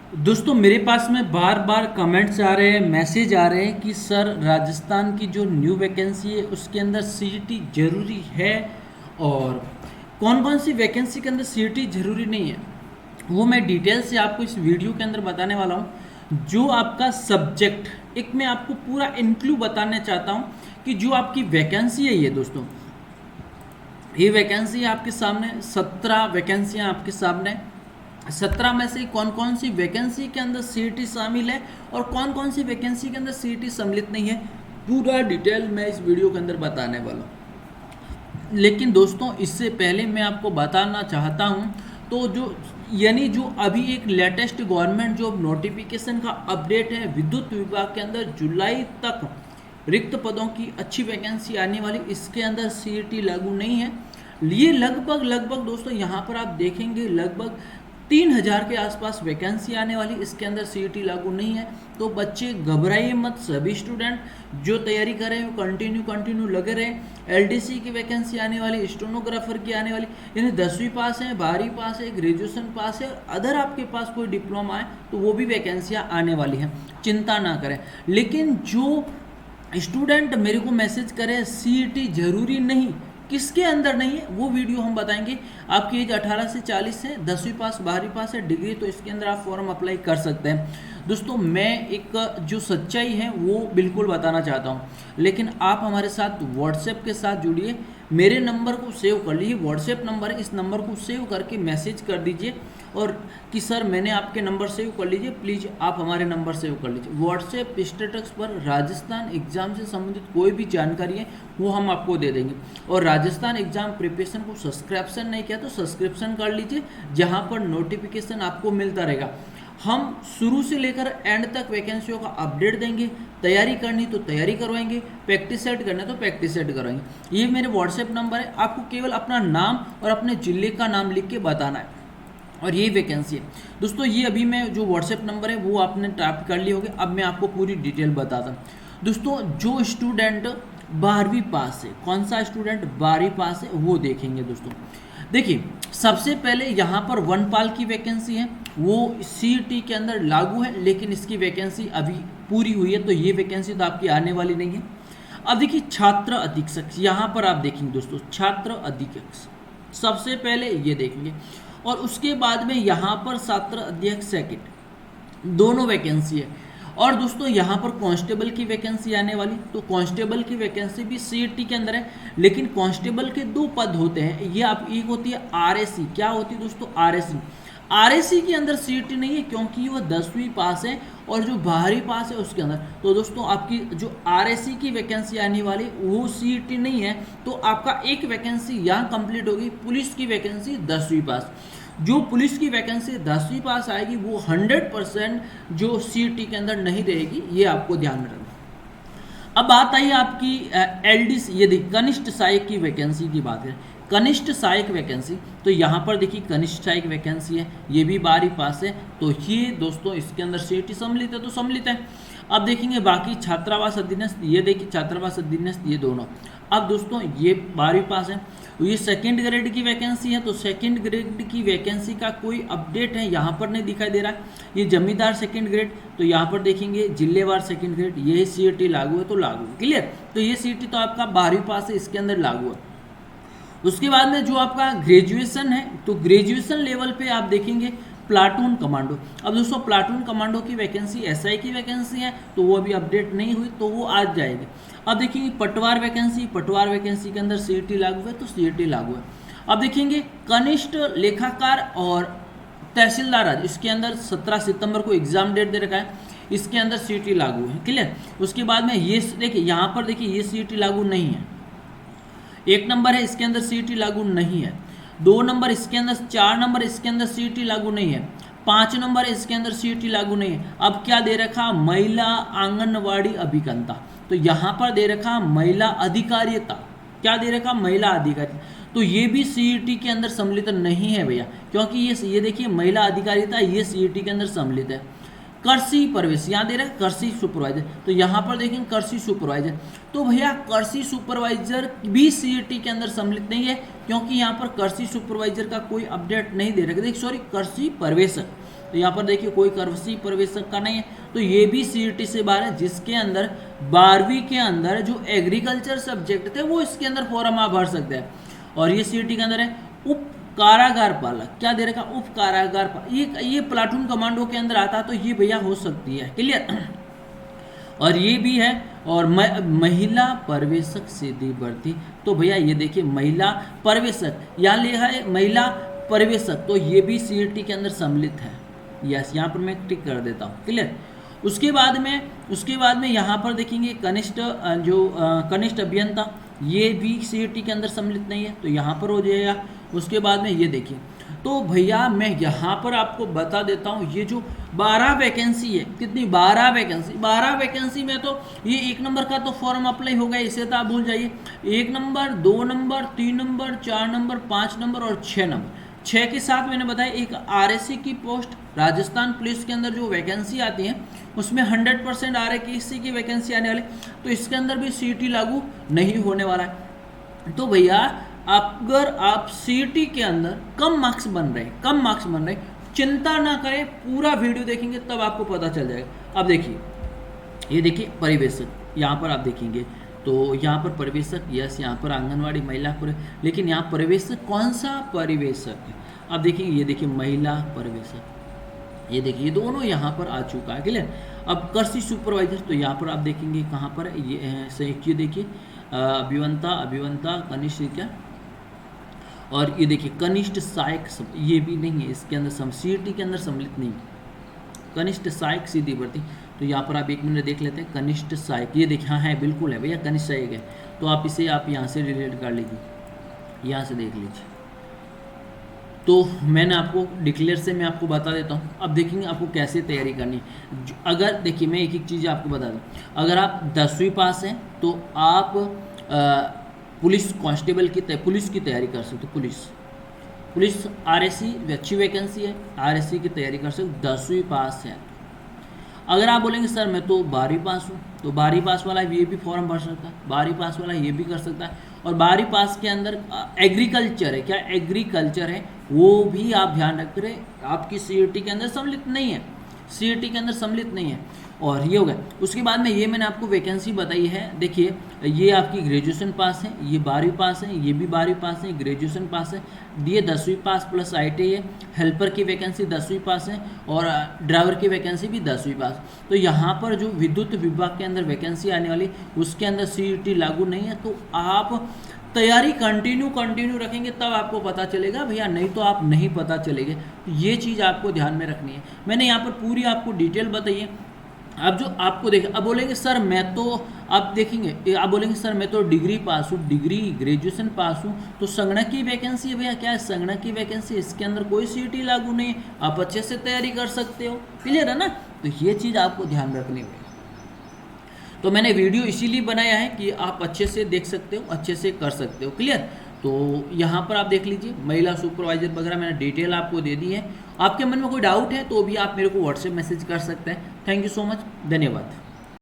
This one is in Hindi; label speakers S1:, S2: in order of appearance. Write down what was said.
S1: दोस्तों मेरे पास में बार बार कमेंट्स आ रहे हैं, मैसेज आ रहे हैं कि सर राजस्थान की जो न्यू वैकेंसी है उसके अंदर सीईटी ज़रूरी है, और कौन कौन सी वैकेंसी के अंदर सीईटी ज़रूरी नहीं है वो मैं डिटेल से आपको इस वीडियो के अंदर बताने वाला हूँ। जो आपका सब्जेक्ट एक मैं आपको पूरा इंक्लूड बताना चाहता हूँ कि जो आपकी वैकेंसी है ये दोस्तों, ये वैकेंसी आपके सामने 17 वैकेंसियाँ आपके सामने। 17 में से कौन कौन सी वैकेंसी के अंदर सीईटी शामिल है और कौन कौन सी वैकेंसी के अंदर सीईटी सम्मिलित नहीं है, पूरा डिटेल मैं इस वीडियो के अंदर बताने वाला हूँ। लेकिन दोस्तों इससे पहले मैं आपको बताना चाहता हूँ, तो जो यानी जो अभी एक लेटेस्ट गवर्नमेंट जॉब नोटिफिकेशन का अपडेट है विद्युत विभाग के अंदर, जुलाई तक रिक्त पदों की अच्छी वैकेंसी आने वाली, इसके अंदर सीईटी लागू नहीं है। ये लगभग लगभग दोस्तों यहाँ पर आप देखेंगे लगभग 3000 के आसपास वैकेंसी आने वाली, इसके अंदर सीईटी लागू नहीं है। तो बच्चे घबराइए मत, सभी स्टूडेंट जो तैयारी कर रहे हैं वो कंटिन्यू लगे रहे। एलडीसी की वैकेंसी आने वाली, स्टेनोग्राफर की आने वाली, यानी 10वीं पास है, 12वीं पास है, ग्रेजुएशन पास है, अदर आपके पास कोई डिप्लोमा है तो वो भी वैकेंसियाँ आने वाली हैं, चिंता ना करें। लेकिन जो स्टूडेंट मेरे को मैसेज करे सीईटी जरूरी नहीं, किसके अंदर नहीं है वो वीडियो हम बताएंगे। आपकी एज 18 से 40 है, 10वीं पास 12वीं पास है, डिग्री, तो इसके अंदर आप फॉर्म अप्लाई कर सकते हैं। दोस्तों मैं एक जो सच्चाई है वो बिल्कुल बताना चाहता हूँ, लेकिन आप हमारे साथ व्हाट्सएप के साथ जुड़िए। मेरे नंबर को सेव कर लीजिए, व्हाट्सएप नंबर है, इस नंबर को सेव करके मैसेज कर दीजिए और कि सर मैंने आपके नंबर सेव कर लीजिए, प्लीज़ आप हमारे नंबर सेव कर लीजिए। व्हाट्सएप स्टेटस पर राजस्थान एग्जाम से संबंधित कोई भी जानकारी है वो हम आपको दे देंगे। और राजस्थान एग्जाम प्रिपरेशन को सब्सक्रिप्शन नहीं किया तो सब्सक्रिप्शन कर लीजिए, जहाँ पर नोटिफिकेशन आपको मिलता रहेगा। हम शुरू से लेकर एंड तक वैकेंसियों का अपडेट देंगे। तैयारी करनी तो तैयारी करवाएंगे, प्रैक्टिस सेट करना तो प्रैक्टिस सेट करवाएंगे। ये मेरे व्हाट्सएप नंबर है, आपको केवल अपना नाम और अपने ज़िले का नाम लिख के बताना है और यही वैकेंसी है। दोस्तों ये अभी मैं जो व्हाट्सएप नंबर है वो आपने टाइप कर लिए होंगे, अब मैं आपको पूरी डिटेल बताता हूँ। दोस्तों जो स्टूडेंट 12वीं पास है, कौन सा स्टूडेंट 12वीं पास है वो देखेंगे। दोस्तों देखिए सबसे पहले यहाँ पर वनपाल की वैकेंसी है, वो सीईटी के अंदर लागू है, लेकिन इसकी वैकेंसी अभी पूरी हुई है तो ये वैकेंसी तो आपकी आने वाली नहीं है। अब देखिए छात्र अधीक्षक, यहाँ पर आप देखेंगे दोस्तों छात्र अधीक्षक सबसे पहले ये देखेंगे, और उसके बाद में यहाँ पर छात्र अध्यक्ष सेकंड दोनों वैकेंसी है। और दोस्तों यहाँ पर कांस्टेबल की वैकेंसी आने वाली, तो कांस्टेबल की वैकेंसी भी सीईटी के अंदर है, लेकिन कांस्टेबल के 2 पद होते हैं। ये आप एक होती है आरएसी, क्या होती है दोस्तों आरएसी, आरएसी के अंदर सीईटी नहीं है क्योंकि वो 10वीं पास है और जो 12वीं पास है उसके अंदर। तो दोस्तों आपकी जो आरएसी की वैकेंसी आने वाली वो सीईटी नहीं है, तो आपका एक वैकेंसी यहाँ कंप्लीट होगी। पुलिस की वैकेंसी 10वीं पास, जो पुलिस की वैकेंसी 10वीं पास आएगी वो 100% जो सीईटी के अंदर नहीं रहेगी, ये आपको ध्यान में रखना। अब बात आई आपकी एलडीसी, ये देखिए कनिष्ठ सहायक की वैकेंसी की बात है। कनिष्ठ सहायक वैकेंसी, तो यहाँ पर देखिए कनिष्ठ सहायक वैकेंसी है, ये भी 12वीं पास है, तो ये दोस्तों इसके अंदर सीईटी सम्मिलित है तो सम्मिलित है। अब देखेंगे बाकी छात्रावास अधीनस्थ, ये देखिए छात्रावास अधीनस्थ ये दोनों। अब दोस्तों ये 12वीं पास है, ये सेकंड ग्रेड की वैकेंसी है, तो सेकंड ग्रेड की वैकेंसी का कोई अपडेट है यहाँ पर नहीं दिखाई दे रहा है। ये जमींदार सेकंड ग्रेड, तो यहाँ पर देखेंगे जिलेवार सेकंड ग्रेड, ये सीईटी लागू है तो लागू है, क्लियर। तो ये सीईटी तो आपका 12वीं पास है, इसके अंदर लागू है। उसके बाद में जो आपका ग्रेजुएशन है, तो ग्रेजुएशन लेवल पे आप देखेंगे प्लाटून कमांडो। अब दोस्तों प्लाटून कमांडो की वैकेंसी एसआई की वैकेंसी है, तो वो अभी अपडेट नहीं हुई, तो वो आज जाएगी। अब देखेंगे पटवार वैकेंसी, पटवार वैकेंसी के अंदर सीईटी लागू है तो सीईटी लागू है। अब देखेंगे कनिष्ठ लेखाकार और तहसीलदार राज, इसके अंदर 17 सितंबर को एग्जाम डेट दे रखा है, इसके अंदर सीईटी लागू है, क्लियर। उसके बाद में ये देखिए यहाँ पर देखिए ये सीईटी लागू नहीं है। 1 नंबर है इसके अंदर सीईटी लागू नहीं है, 2 नंबर इसके अंदर, 4 नंबर इसके अंदर सीईटी लागू नहीं है, 5 नंबर इसके अंदर सीईटी लागू नहीं है। अब क्या दे रखा, महिला आंगनवाड़ी अभियंता, तो यहाँ पर दे रखा महिला अधिकारिता, क्या दे रखा महिला अधिकारिता, तो ये भी सीईटी के अंदर सम्मिलित नहीं है भैया, क्योंकि ये देखिए महिला अधिकारिता ये सीईटी के अंदर सम्मिलित है। कृषि प्रवेश यहाँ दे रहा है कृषि सुपरवाइजर, तो यहाँ पर देखेंगे कृषि सुपरवाइजर, तो भैया कृषि सुपरवाइजर भी सीईटी के अंदर सम्मिलित नहीं है, क्योंकि यहाँ पर कृषि सुपरवाइजर का कोई अपडेट नहीं दे रखा। देखिए सॉरी कृषि प्रवेशक, तो यहाँ पर देखिए कोई कर्मशी पर्यवेक्षक का नहीं है, तो ये भी सीईटी से बाहर है, जिसके अंदर 12वीं के अंदर जो एग्रीकल्चर सब्जेक्ट थे वो इसके अंदर फॉर्म आप भर सकते हैं। और ये सीईटी के अंदर है उप कारागार पालक, क्या दे रखा, उप कारागार पालक, ये प्लाटून कमांडो के अंदर आता तो ये भैया हो सकती है, क्लियर। और ये भी है, और महिला पर्यवेक्षक सीधी भर्ती, तो भैया ये देखिए महिला पर्यवेक्षक यहाँ लिखा है महिला पर्यवेक्षक, तो ये भी सीईटी के अंदर सम्मिलित है। यस, यहाँ पर मैं टिक कर देता हूँ, क्लियर। उसके बाद में यहाँ पर देखेंगे कनिष्ठ कनिष्ठ अभियंता, ये भी सीईटी के अंदर सम्मिलित नहीं है, तो यहाँ पर हो जाएगा। उसके बाद में ये देखिए, तो भैया मैं यहाँ पर आपको बता देता हूँ, ये जो 12 वैकेंसी है, कितनी 12 वैकेंसी में तो ये 1 नंबर का तो फॉर्म अप्लाई हो गया, इसे तो आप भूल जाइए। 1 number, 2 number, 3 number, 4 number, 5 number और 6 नंबर। 6 के साथ मैंने बताया एक आरएससी की पोस्ट, राजस्थान पुलिस के अंदर जो वैकेंसी आती है उसमें 100% आरएससी की वैकेंसी आने वाली, तो इसके अंदर भी सीईटी लागू नहीं होने वाला है। तो भैया अगर आप सीईटी के अंदर कम मार्क्स बन रहे, चिंता ना करें, पूरा वीडियो देखेंगे तब आपको पता चल जाएगा। अब देखिए, ये देखिए परिवेशक, यहाँ पर आप देखेंगे तो यहाँ पर परिवेशक, यस, यहाँ पर आंगनवाड़ी महिला लेकिन यहाँ परिवेशक कौन सा परिवेशक है, अब देखिए, ये देखिए महिला परिवेशक, ये देखिए, ये दोनों यहाँ पर आ चुका है, क्लियर। अब कृषि सुपरवाइजर, तो यहाँ पर आप देखेंगे कहाँ पर ये देखिए अभियंता कनिष्ठ क्या, और ये देखिए कनिष्ठ सहायक, ये भी नहीं है इसके अंदर, सीईटी के अंदर सम्मिलित नहीं, कनिष्ठ सहायक सीधी भर्ती। तो यहाँ पर आप 1 मिनट देख लेते हैं, कनिष्ठ सहायक, ये देखिए, हाँ है, बिल्कुल है भैया, कनिष्ठ सहायक है, तो आप इसे आप यहाँ से रिलेट कर लीजिए, यहाँ से देख लीजिए। तो मैंने आपको डिक्लेयर से मैं आपको बता देता हूँ। अब देखेंगे आपको कैसे तैयारी करनी है। अगर देखिए मैं एक चीज़ आपको बता दूँ, अगर आप 10वीं पास हैं तो आप पुलिस कांस्टेबल की पुलिस की तैयारी कर सकते हो। पुलिस आरएससी अच्छी वैकेंसी है, आरएससी की तैयारी कर सकते, 10वीं पास है। अगर आप बोलेंगे सर मैं तो 12वीं पास हूँ, तो 12वीं पास वाला ये भी फॉर्म भर सकता है, 12वीं पास वाला ये भी कर सकता है। और 12वीं पास के अंदर एग्रीकल्चर है, क्या एग्रीकल्चर है, वो भी आप ध्यान रख रहे, आपकी सीईटी के अंदर सम्मिलित नहीं है, सीईटी के अंदर सम्मिलित नहीं है। और ये हो गया। उसके बाद में ये मैंने आपको वैकेंसी बताई है, देखिए ये आपकी ग्रेजुएशन पास है, ये 12वीं पास है, ये भी 12वीं पास है, ग्रेजुएशन पास है, ये 10वीं पास प्लस ITI है, हेल्पर की वैकेंसी 10वीं पास है और ड्राइवर की वैकेंसी भी 10वीं पास। तो यहाँ पर जो विद्युत विभाग के अंदर वैकेंसी आने वाली उसके अंदर सीईटी लागू नहीं है, तो आप तैयारी कंटिन्यू रखेंगे तब आपको पता चलेगा भैया, नहीं तो आप नहीं पता चलेगा। तो ये चीज़ आपको ध्यान में रखनी है। मैंने यहाँ पर पूरी आपको डिटेल बताई है। अब जो आपको देखें, अब बोलेंगे सर मैं तो, अब देखेंगे आप बोलेंगे सर मैं तो डिग्री पास हूँ, डिग्री ग्रेजुएशन पास हूँ, तो संगणक की वैकेंसी है भैया, क्या है संगणक की वैकेंसी, इसके अंदर कोई सीईटी लागू नहीं है, आप अच्छे से तैयारी कर सकते हो, क्लियर है ना। तो ये चीज़ आपको ध्यान रखनी है। तो मैंने वीडियो इसीलिए बनाया है कि आप अच्छे से देख सकते हो, अच्छे से कर सकते हो, क्लियर। तो यहाँ पर आप देख लीजिए महिला सुपरवाइजर वगैरह मैंने डिटेल आपको दे दी है। आपके मन में कोई डाउट है तो भी आप मेरे को व्हाट्सएप मैसेज कर सकते हैं। थैंक यू सो मच, धन्यवाद।